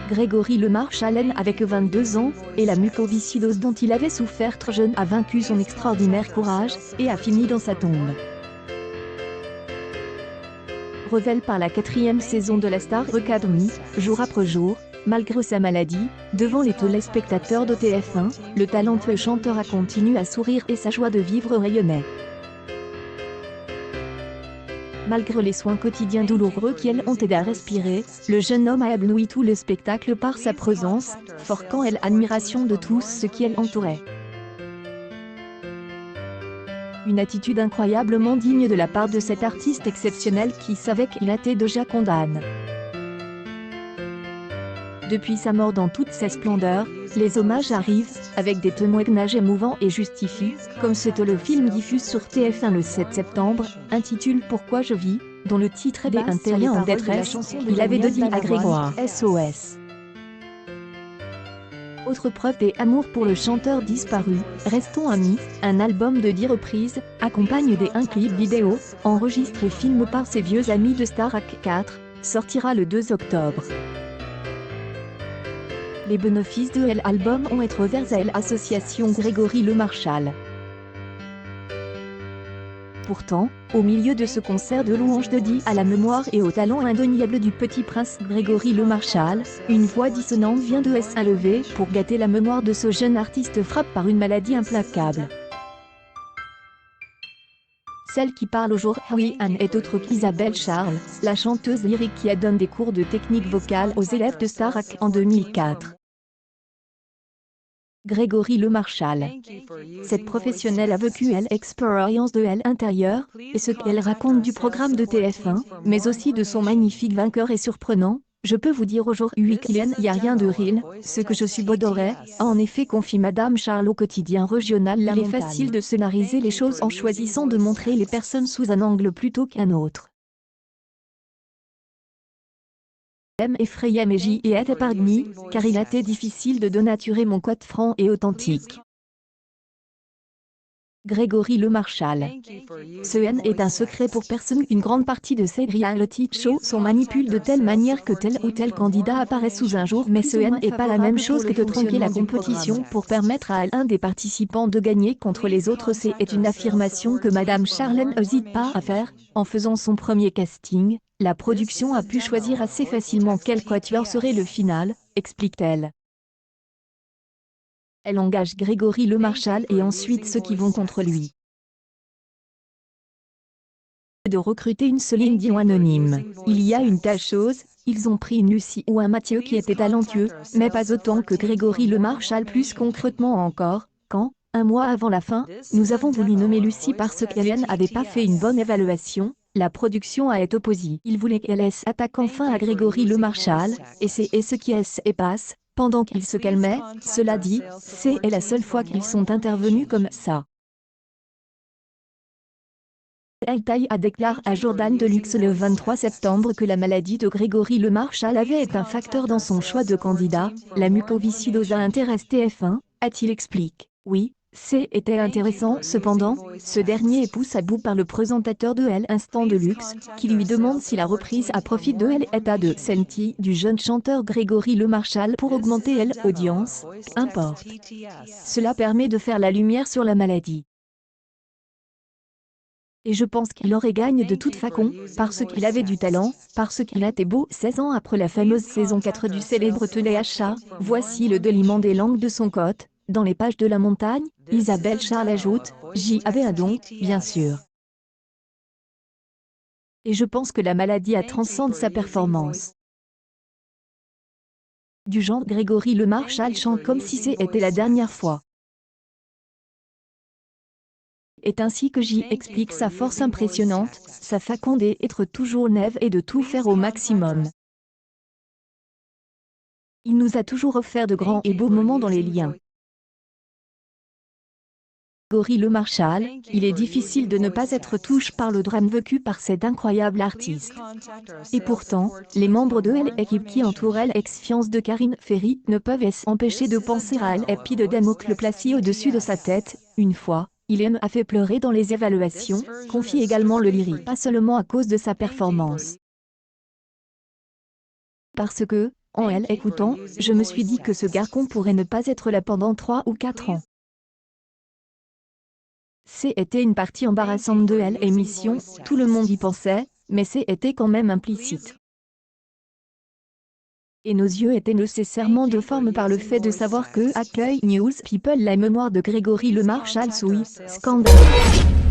Grégory Le Marchal avec 22 ans, et la mucoviscidose dont il avait souffert trop jeune a vaincu son extraordinaire courage, et a fini dans sa tombe. Révèle par la 4e saison de la Star Academy, jour après jour, malgré sa maladie, devant les téléspectateurs de TF1, le talentueux chanteur a continué à sourire et sa joie de vivre rayonnait. Malgré les soins quotidiens douloureux qui ont aidé à respirer, le jeune homme a ébloui tout le spectacle par sa présence, forquant l'admiration de tous ceux qui l'entouraient. Une attitude incroyablement digne de la part de cet artiste exceptionnel qui savait qu'il était déjà condamné. Depuis sa mort dans toute sa splendeur, les hommages arrivent, avec des témoignages émouvants et justifiés, comme ce que le film diffuse sur TF1 le 7 septembre, intitule Pourquoi je vis, dont le titre est Un terrien en détresse, il avait dit à Grégoire SOS. Autre preuve d'amour pour le chanteur disparu, Restons amis, un album de 10 reprises, accompagne d'un clip vidéo, enregistré film par ses vieux amis de Starac 4, sortira le 2 octobre. Les bénéfices de l'album ont été vers l'association Grégory Le Marchal. Pourtant, au milieu de ce concert de louanges dédié à la mémoire et au talent indéniable du petit prince Grégory Le Marchal, une voix dissonante vient de s'élever pour gâter la mémoire de ce jeune artiste frappé par une maladie implacable. Celle qui parle aujourd'hui est autre qu'Isabelle Charles, la chanteuse lyrique qui a donné des cours de technique vocale aux élèves de Starac en 2004. Grégory Le Marchal. Cette professionnelle a vécu l'expérience de l'intérieur, et ce qu'elle raconte du programme de TF1, mais aussi de son magnifique vainqueur et surprenant. Je peux vous dire aujourd'hui qu'il n'y a rien de réel, ce que je subodorais, a en effet confié Madame Charles au quotidien régional. Il est facile de scénariser les choses en choisissant de montrer les personnes sous un angle plutôt qu'un autre. Effrayant mais j'y ai été parmi, car il a été difficile de dénaturer mon code franc et authentique. Grégory Le Marchal. Ce est un secret pour personne. Une grande partie de ces reality shows sont manipulés de telle manière que tel ou tel candidat apparaît sous un jour, mais ce n'est pas la même chose que de tronquer la compétition pour permettre à un des participants de gagner contre les autres. C'est une affirmation que Madame Charles n'hésite pas à faire. En faisant son premier casting, la production a pu choisir assez facilement quel quatuor serait le final, explique-t-elle. Elle engage Grégory Le Marchal et ensuite ceux qui vont contre lui. De recruter une Céline Dion anonyme. Il y a une telle chose, ils ont pris une Lucie ou un Mathieu qui était talentueux, mais pas autant que Grégory Le Marchal. Plus concrètement encore, quand, un mois avant la fin, nous avons voulu nommer Lucie parce qu'elle n'avait pas fait une bonne évaluation, la production a été opposée. Ils voulaient qu'elle s'attaque enfin à Grégory Le Marchal, et c'est ce qui se passe. Pendant qu'ils se calmaient, cela dit, c'est la seule fois qu'ils sont intervenus comme ça. Elle a déclaré à Jordan Deluxe le 23 septembre que la maladie de Grégory Le Marchal avait été un facteur dans son choix de candidat. La mucoviscidose intéresse TF1, a-t-il expliqué. Oui, c'était intéressant. Cependant, ce dernier est poussé à bout par le présentateur de Instant Deluxe, qui lui demande si la reprise a profit de l'état de santé du jeune chanteur Grégory Le Marchal pour augmenter l'audience, qu'importe. Cela permet de faire la lumière sur la maladie. Et je pense qu'il aurait gagné de toute façon, parce qu'il avait du talent, parce qu'il était beau. 16 ans après la fameuse saison 4 du célèbre téléachat, voici le déliement des langues de son côte. Dans les pages de la montagne, Isabelle Charles ajoute, j'y avais un don, bien sûr. Et je pense que la maladie a transcende sa performance. Du genre Grégory Le Marchal chante comme si c'était la dernière fois. Est ainsi que j'y explique sa force impressionnante, sa façon d'être toujours neuve et de tout faire au maximum. Il nous a toujours offert de grands et beaux moments dans les liens. Grégory Le Marchal, il est difficile de ne pas être touché par le drame vécu par cet incroyable artiste. Et pourtant, les membres de l'équipe qui entourent l'ex-fiance de Karine Ferry ne peuvent s'empêcher de penser à l'épée de Damoclès placée au-dessus de sa tête. Une fois, il a fait pleurer dans les évaluations, confie également le lyrique, pas seulement à cause de sa performance. Parce que, En elle écoutant, je me suis dit que ce garçon pourrait ne pas être là pendant 3 ou 4 ans. C'était une partie embarrassante de l'émission, tout le monde y pensait, mais c'était quand même implicite. Et nos yeux étaient nécessairement de forme par le fait de savoir que Accueil News People la mémoire de Grégory Le Marchal souille, scandaleux.